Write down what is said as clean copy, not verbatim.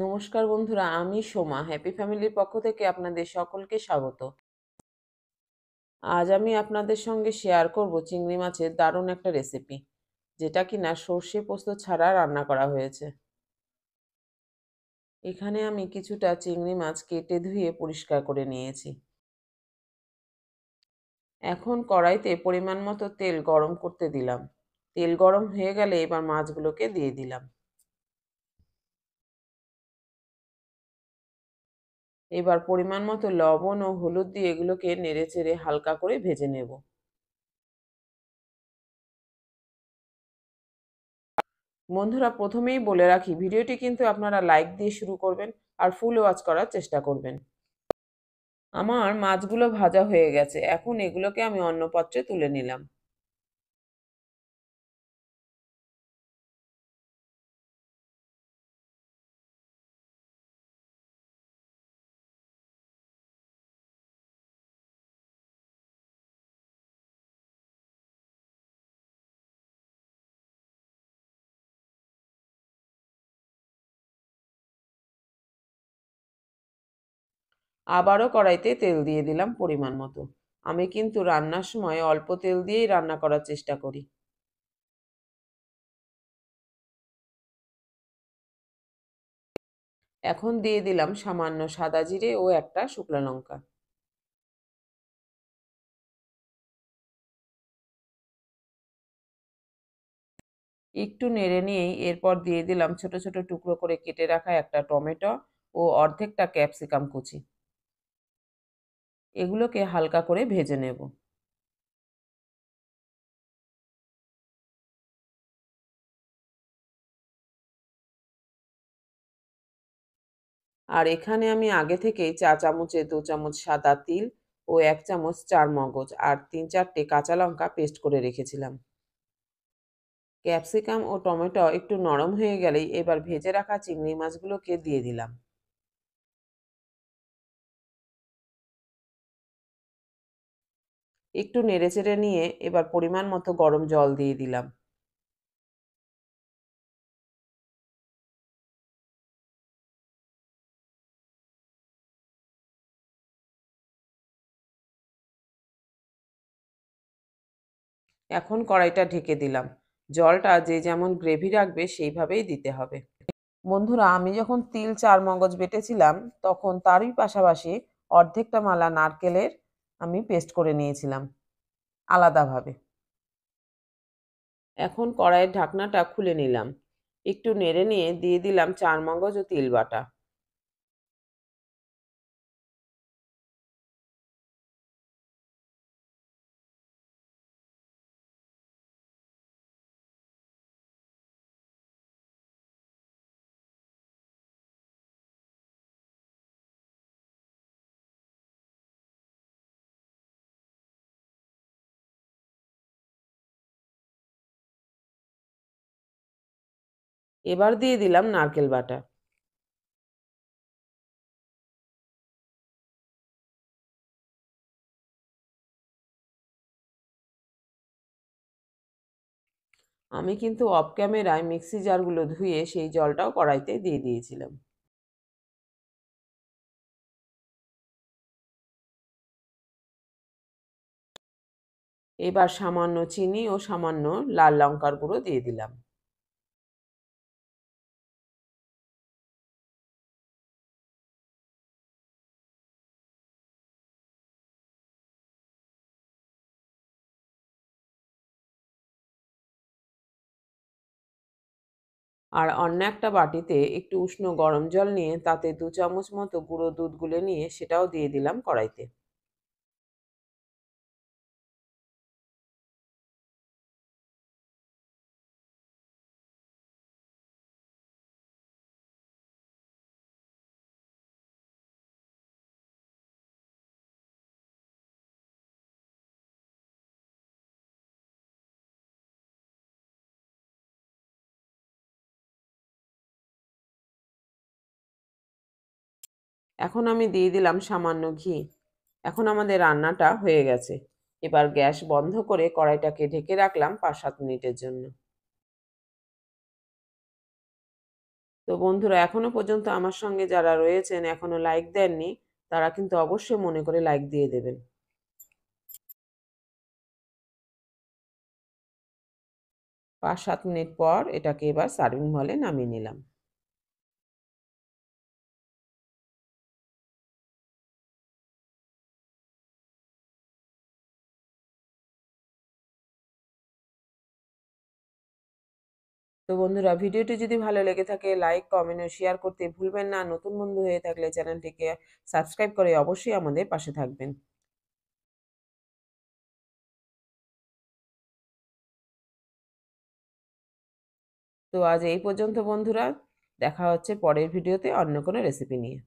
নমস্কার বন্ধুরা, আমি সোমা হ্যাপি ফ্যামিলির পক্ষ থেকে আপনাদের সকলকে স্বাগত। আজ আমি আপনাদের সঙ্গে শেয়ার করব চিংড়ি মাছের দারুণ একটা রেসিপি, যেটা কিনা সর্ষে পোস্ত ছাড়া রান্না করা হয়েছে। এখানে আমি কিছুটা চিংড়ি মাছ কেটে ধুয়ে পরিষ্কার করে নিয়েছি। এখন কড়াইতে পরিমাণ মতো তেল গরম করতে দিলাম। তেল গরম হয়ে গেলে এবার মাছগুলোকে দিয়ে দিলাম। এবার পরিমাণ মতো লবণ ও হলুদ দিয়ে এগুলোকে নেড়েচেড়ে হালকা করে ভেজে নেব। বন্ধুরা, প্রথমেই বলে রাখি, ভিডিওটি কিন্তু আপনারা লাইক দিয়ে শুরু করবেন আর ফুল ওয়াচ করার চেষ্টা করবেন। আমার মাছগুলো ভাজা হয়ে গেছে, এখন এগুলোকে আমি অন্য পাত্রে তুলে নিলাম। আবারও কড়াইতে তেল দিয়ে দিলাম পরিমাণ মতো। আমি কিন্তু রান্নার সময় অল্প তেল দিয়েই রান্না করার চেষ্টা করি। এখন দিয়ে দিলাম সামান্য সাদা জিরে ও একটা শুকনো লঙ্কা। একটু নেড়ে নিয়েই এরপর দিয়ে দিলাম ছোট ছোট টুকরো করে কেটে রাখা একটা টমেটো ও অর্ধেকটা ক্যাপসিকাম কুচি। এগুলোকে হালকা করে ভেজে নেব। আর এখানে আমি আগে থেকেই চা চামচে 2 চামচ সাদা তিল ও 1 চামচ চারমগজ আর 3-4টে কাঁচা লঙ্কা পেস্ট করে রেখেছিলাম। ক্যাপসিকাম ও টমেটো একটু নরম হয়ে গেলেই এবার ভেজে রাখা চিংড়ি মাছগুলোকে দিয়ে দিলাম। একটু নেড়েচেড়ে নিয়ে এবার পরিমাণ মতো গরম জল দিয়ে দিলাম। এখন কড়াইটা ঢেকে দিলাম। জলটা যে যেমন গ্রেভি রাখবে সেইভাবেই দিতে হবে। বন্ধুরা, আমি যখন তিল চারমগজ বেটেছিলাম তখন তারই পাশাপাশি অর্ধেকটা মালা নারকেলের আমি পেস্ট করে নিয়েছিলাম আলাদাভাবে। এখন কড়াইয়ের ঢাকনাটা খুলে নিলাম। একটু নেড়ে নিয়ে দিয়ে দিলাম চারমগজ ও তিল বাটা। এবার দিয়ে দিলাম নারকেল বাটা। আমি কিন্তু অফ ক্যামেরায় মিক্সি জারগুলো ধুয়ে সেই জলটাও কড়াইতে দিয়ে দিয়েছিলাম। এবার সামান্য চিনি ও সামান্য লাল লঙ্কার গুঁড়ো দিয়ে দিলাম। আর অন্য একটা বাটিতে একটু উষ্ণ গরম জল নিয়ে তাতে 2 চামচ মতো গুঁড়ো দুধ গুলে নিয়ে সেটাও দিয়ে দিলাম কড়াইতে। এখন আমি দিয়ে দিলাম সামান্য ঘি। এখন আমাদের রান্নাটা হয়ে গেছে। এবার গ্যাস বন্ধ করে কড়াইটাকে ঢেকে রাখলাম 5-7 মিনিটের জন্য। তো বন্ধুরা এখনো পর্যন্ত আমার সঙ্গে যারা রয়েছেন এখনো লাইক দেননি, তারা কিন্তু অবশ্যই মনে করে লাইক দিয়ে দেবেন। ৫-৭ মিনিট পর এটাকে এবার সার্ভিং বলে নামিয়ে নিলাম। তো বন্ধুরা ভিডিওটি যদি ভালো লেগে থাকে লাইক, কমেন্ট ও শেয়ার করতে ভুলবেন না। নতুন বন্ধু হয়ে থাকলে চ্যানেলটিকে সাবস্ক্রাইব করে অবশ্যই আমাদের পাশে থাকবেন। তো আজ এই পর্যন্ত বন্ধুরা। দেখা হচ্ছে পরের ভিডিওতে অন্য কোনো রেসিপি নিয়ে।